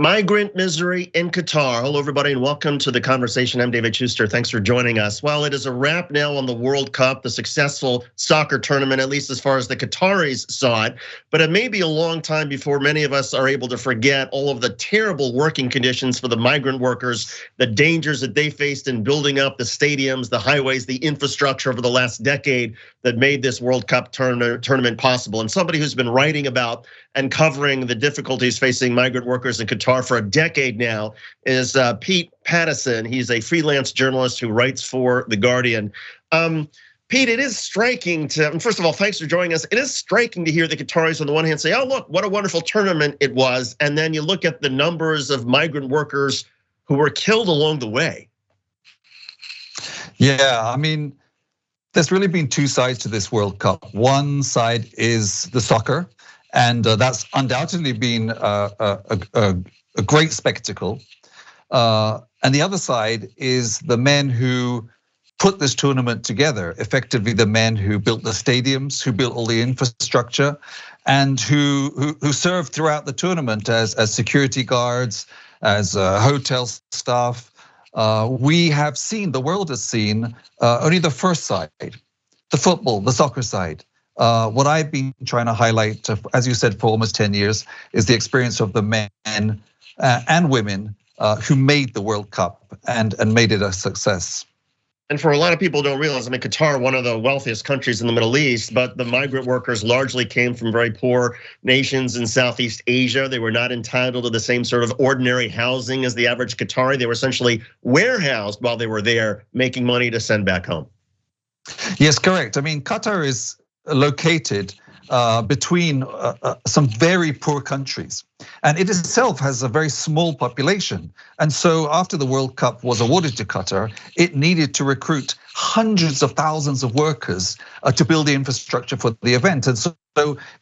Migrant misery in Qatar. Hello, everybody, and welcome to the conversation. I'm David Schuster. Thanks for joining us. Well, it is a wrap now on the World Cup, the successful soccer tournament, at least as far as the Qataris saw it. But it may be a long time before many of us are able to forget all of the terrible working conditions for the migrant workers, the dangers that they faced in building up the stadiums, the highways, the infrastructure over the last decade that made this World Cup tournament possible. And somebody who's been writing about and covering the difficulties facing migrant workers in Qatar for a decade now is Pete Pattisson. He's a freelance journalist who writes for The Guardian. Pete, it is striking to, first of all, thanks for joining us. It is striking to hear the Qataris on the one hand say, oh, look, what a wonderful tournament it was. And then you look at the numbers of migrant workers who were killed along the way. Yeah, I mean, there's really been two sides to this World Cup. One side is the soccer, and that's undoubtedly been a great spectacle. And the other side is the men who put this tournament together, effectively the men who built the stadiums, who built all the infrastructure, and who served throughout the tournament as security guards, as hotel staff. We have seen, the world has seen only the first side, the football, the soccer side. What I've been trying to highlight, as you said, for almost 10 years, is the experience of the men and women who made the World Cup and made it a success. And for a lot of people who don't realize, I mean, Qatar, one of the wealthiest countries in the Middle East, but the migrant workers largely came from very poor nations in Southeast Asia. They were not entitled to the same sort of ordinary housing as the average Qatari. They were essentially warehoused while they were there, making money to send back home. Yes, correct. I mean, Qatar is located between some very poor countries. And it itself has a very small population. And so after the World Cup was awarded to Qatar, it needed to recruit hundreds of thousands of workers to build the infrastructure for the event. And so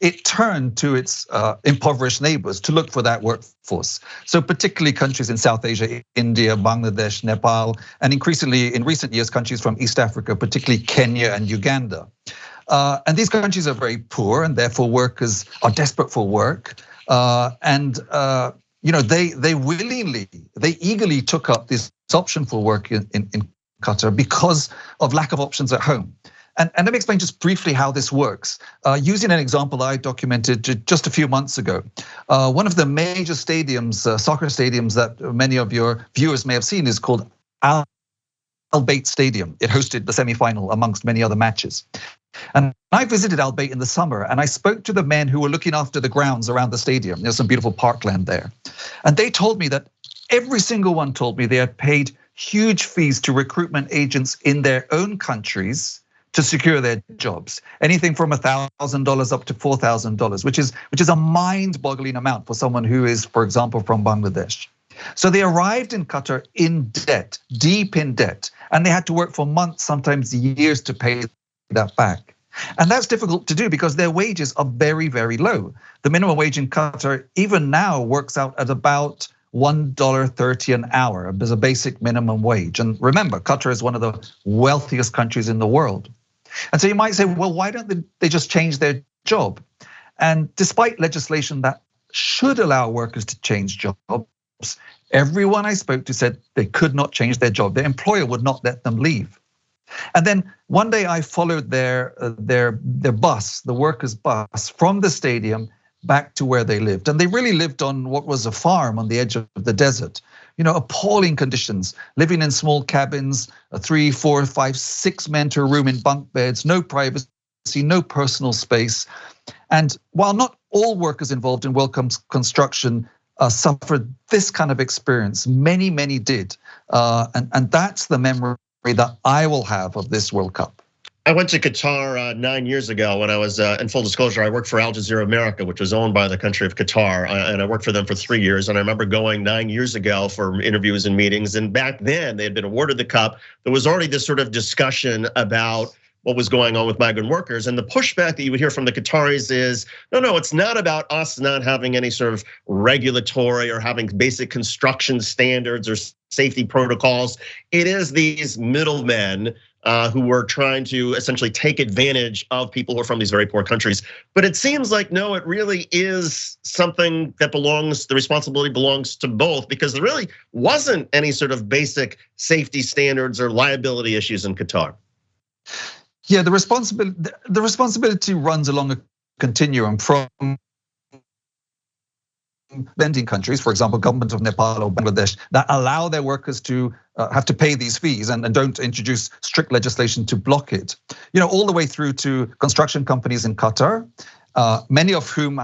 it turned to its impoverished neighbors to look for that workforce. So particularly countries in South Asia, India, Bangladesh, Nepal, and increasingly in recent years, countries from East Africa, particularly Kenya and Uganda. And these countries are very poor, and therefore workers are desperate for work. And they eagerly took up this option for work in Qatar because of lack of options at home. And let me explain just briefly how this works. Using an example I documented just a few months ago. One of the major stadiums, soccer stadiums that many of your viewers may have seen is called Al Bayt Stadium. It hosted the semi-final amongst many other matches. And I visited Al Bayt in the summer, and I spoke to the men who were looking after the grounds around the stadium. There's some beautiful parkland there. And they told me that every single one told me they had paid huge fees to recruitment agents in their own countries to secure their jobs. Anything from $1,000 up to $4,000, which is a mind-boggling amount for someone who is, for example, from Bangladesh. So they arrived in Qatar in debt, deep in debt, and they had to work for months, sometimes years, to pay that back. And that's difficult to do because their wages are very, very low. The minimum wage in Qatar even now works out at about $1.30 an hour as a basic minimum wage. And remember, Qatar is one of the wealthiest countries in the world. And so you might say, well, why don't they just change their job? And despite legislation that should allow workers to change jobs, everyone I spoke to said they could not change their job. Their employer would not let them leave. And then one day I followed their bus, the workers' bus, from the stadium back to where they lived. And they really lived on what was a farm on the edge of the desert. Appalling conditions, living in small cabins, 3, 4, 5, 6 men to a room in bunk beds, no privacy, no personal space. And while not all workers involved in world construction suffered this kind of experience, many, many did. And that's the memory that I will have of this World Cup. I went to Qatar 9 years ago when I was, in full disclosure, I worked for Al Jazeera America, which was owned by the country of Qatar. And I worked for them for 3 years. And I remember going 9 years ago for interviews and meetings. And back then they had been awarded the cup. There was already this sort of discussion about what was going on with migrant workers. And the pushback that you would hear from the Qataris is, no, it's not about us not having any sort of regulatory or having basic construction standards or safety protocols. It is these middlemen who were trying to essentially take advantage of people who are from these very poor countries. But it seems like, no, it really is something that the responsibility belongs to both, because there really wasn't any sort of basic safety standards or liability issues in Qatar. Yeah, the responsibility runs along a continuum from lending countries, for example, government of Nepal or Bangladesh, that allow their workers to have to pay these fees and don't introduce strict legislation to block it. All the way through to construction companies in Qatar, many of whom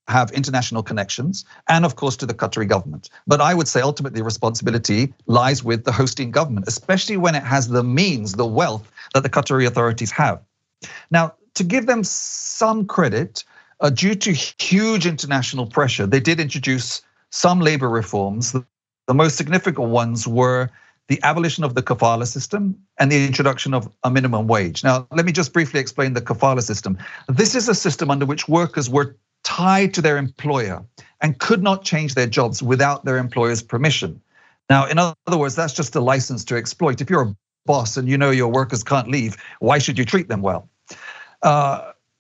have international connections, and of course to the Qatari government. But I would say ultimately responsibility lies with the hosting government, especially when it has the means, the wealth that the Qatari authorities have. Now, to give them some credit, due to huge international pressure, they did introduce some labor reforms. The most significant ones were the abolition of the kafala system and the introduction of a minimum wage. Now, let me just briefly explain the kafala system. This is a system under which workers were tied to their employer and could not change their jobs without their employer's permission. Now, in other words, that's just a license to exploit. If you're a boss and your workers can't leave, why should you treat them well?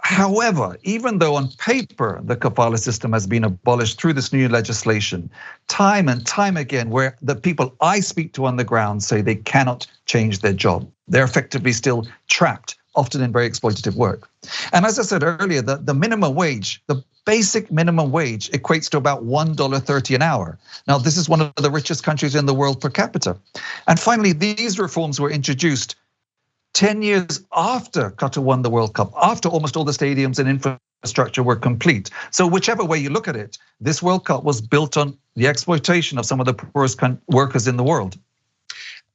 However, even though on paper the kafala system has been abolished through this new legislation, time and time again, where the people I speak to on the ground say they cannot change their job. They're effectively still trapped, often in very exploitative work. And as I said earlier, the minimum wage, the basic minimum wage equates to about $1.30 an hour. Now, this is one of the richest countries in the world per capita. And finally, these reforms were introduced 10 years after Qatar won the World Cup, after almost all the stadiums and infrastructure were complete. So whichever way you look at it, this World Cup was built on the exploitation of some of the poorest workers in the world.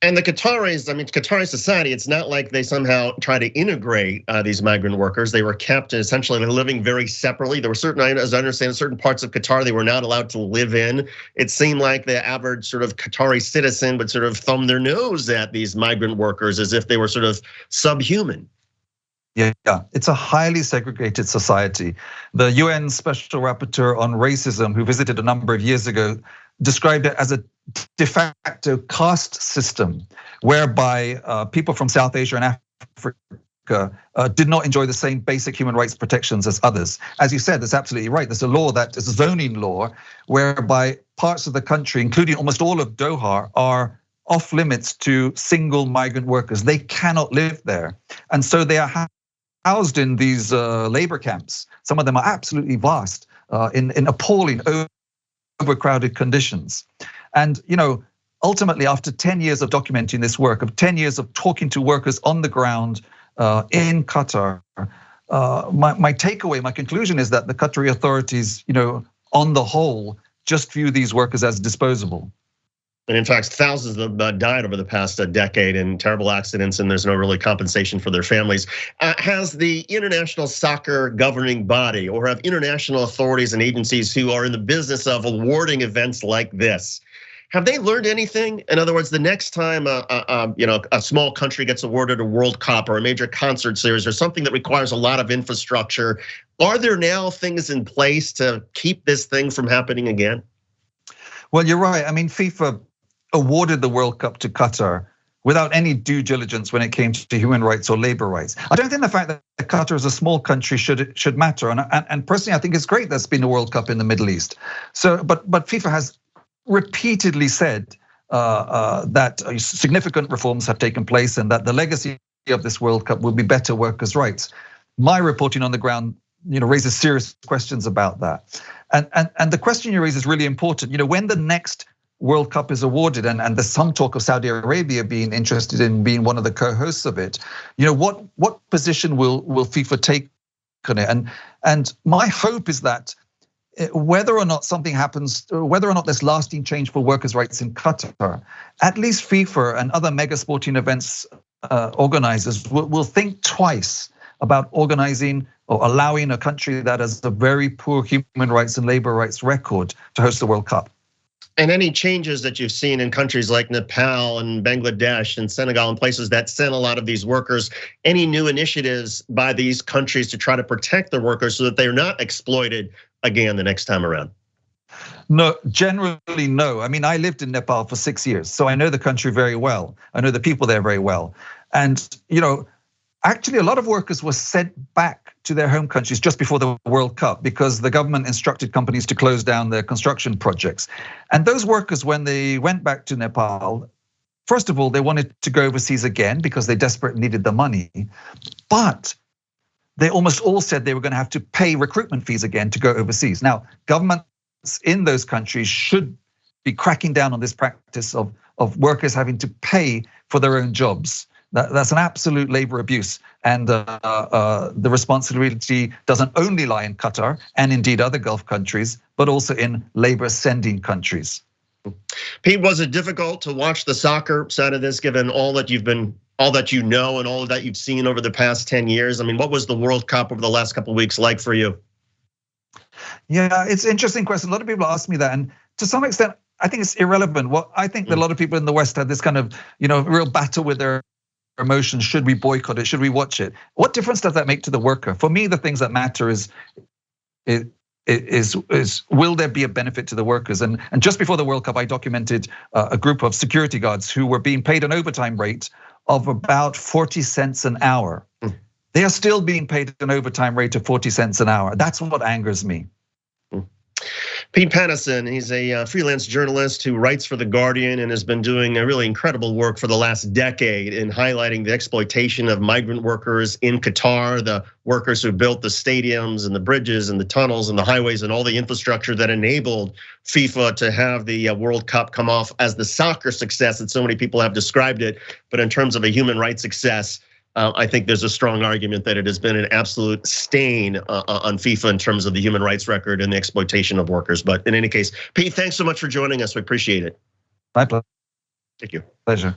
And the Qataris, Qatari society, it's not like they somehow try to integrate these migrant workers. They were kept essentially living very separately. There were certain, as I understand, certain parts of Qatar they were not allowed to live in. It seemed like the average sort of Qatari citizen would sort of thumb their nose at these migrant workers as if they were sort of subhuman. Yeah, it's a highly segregated society. The UN Special Rapporteur on Racism, who visited a number of years ago, described it as a de facto caste system, whereby people from South Asia and Africa did not enjoy the same basic human rights protections as others. As you said, that's absolutely right. There's a law that is a zoning law, whereby parts of the country, including almost all of Doha, are off limits to single migrant workers. They cannot live there. And so they are housed in these labor camps. Some of them are absolutely vast, in appalling, overcrowded conditions. And ultimately, after 10 years of documenting this work, of 10 years of talking to workers on the ground in Qatar, my takeaway, my conclusion is that the Qatari authorities, on the whole, just view these workers as disposable. And in fact, thousands of them died over the past decade in terrible accidents, and there's no really compensation for their families. Has the international soccer governing body, or have international authorities and agencies who are in the business of awarding events like this, have they learned anything? In other words, the next time a small country gets awarded a World Cup or a major concert series or something that requires a lot of infrastructure, are there now things in place to keep this thing from happening again? Well, you're right. FIFA awarded the World Cup to Qatar without any due diligence when it came to human rights or labor rights. I don't think the fact that Qatar is a small country should matter. And personally, I think it's great there's been a World Cup in the Middle East. So, but FIFA has repeatedly said that significant reforms have taken place and that the legacy of this World Cup will be better workers' rights. My reporting on the ground, raises serious questions about that. And the question you raise is really important. When the next World Cup is awarded, and there's some talk of Saudi Arabia being interested in being one of the co-hosts of it. What position will FIFA take on it? And my hope is that whether or not something happens, whether or not there's lasting change for workers' rights in Qatar, at least FIFA and other mega sporting events organizers will think twice about organizing or allowing a country that has a very poor human rights and labor rights record to host the World Cup. And any changes that you've seen in countries like Nepal and Bangladesh and Senegal and places that send a lot of these workers, any new initiatives by these countries to try to protect their workers so that they're not exploited again the next time around? No, generally no. I mean, I lived in Nepal for 6 years, so I know the country very well. I know the people there very well. And actually a lot of workers were sent back to their home countries just before the World Cup because the government instructed companies to close down their construction projects. And those workers, when they went back to Nepal, first of all, they wanted to go overseas again because they desperately needed the money. But they almost all said they were going to have to pay recruitment fees again to go overseas. Now, governments in those countries should be cracking down on this practice of workers having to pay for their own jobs. That's an absolute labor abuse, and the responsibility doesn't only lie in Qatar and indeed other Gulf countries, but also in labor sending countries. Pete, was it difficult to watch the soccer side of this, given all that you know and all that you've seen over the past 10 years? I mean, what was the World Cup over the last couple of weeks like for you? Yeah, it's an interesting question. A lot of people ask me that, and to some extent, I think it's irrelevant. Well, I think that a lot of people in the West had this kind of, real battle with their emotions. Should we boycott it? Should we watch it? What difference does that make to the worker? For me, the things that matter is will there be a benefit to the workers? And just before the World Cup, I documented a group of security guards who were being paid an overtime rate of about 40 cents an hour. They are still being paid an overtime rate of 40 cents an hour. That's what angers me. Pete Pattisson, he's a freelance journalist who writes for The Guardian and has been doing a really incredible work for the last decade in highlighting the exploitation of migrant workers in Qatar, the workers who built the stadiums and the bridges and the tunnels and the highways and all the infrastructure that enabled FIFA to have the World Cup come off as the soccer success that so many people have described it. But in terms of a human rights success, I think there's a strong argument that it has been an absolute stain on FIFA in terms of the human rights record and the exploitation of workers. But in any case, Pete, thanks so much for joining us. We appreciate it. My pleasure. Thank you. Pleasure.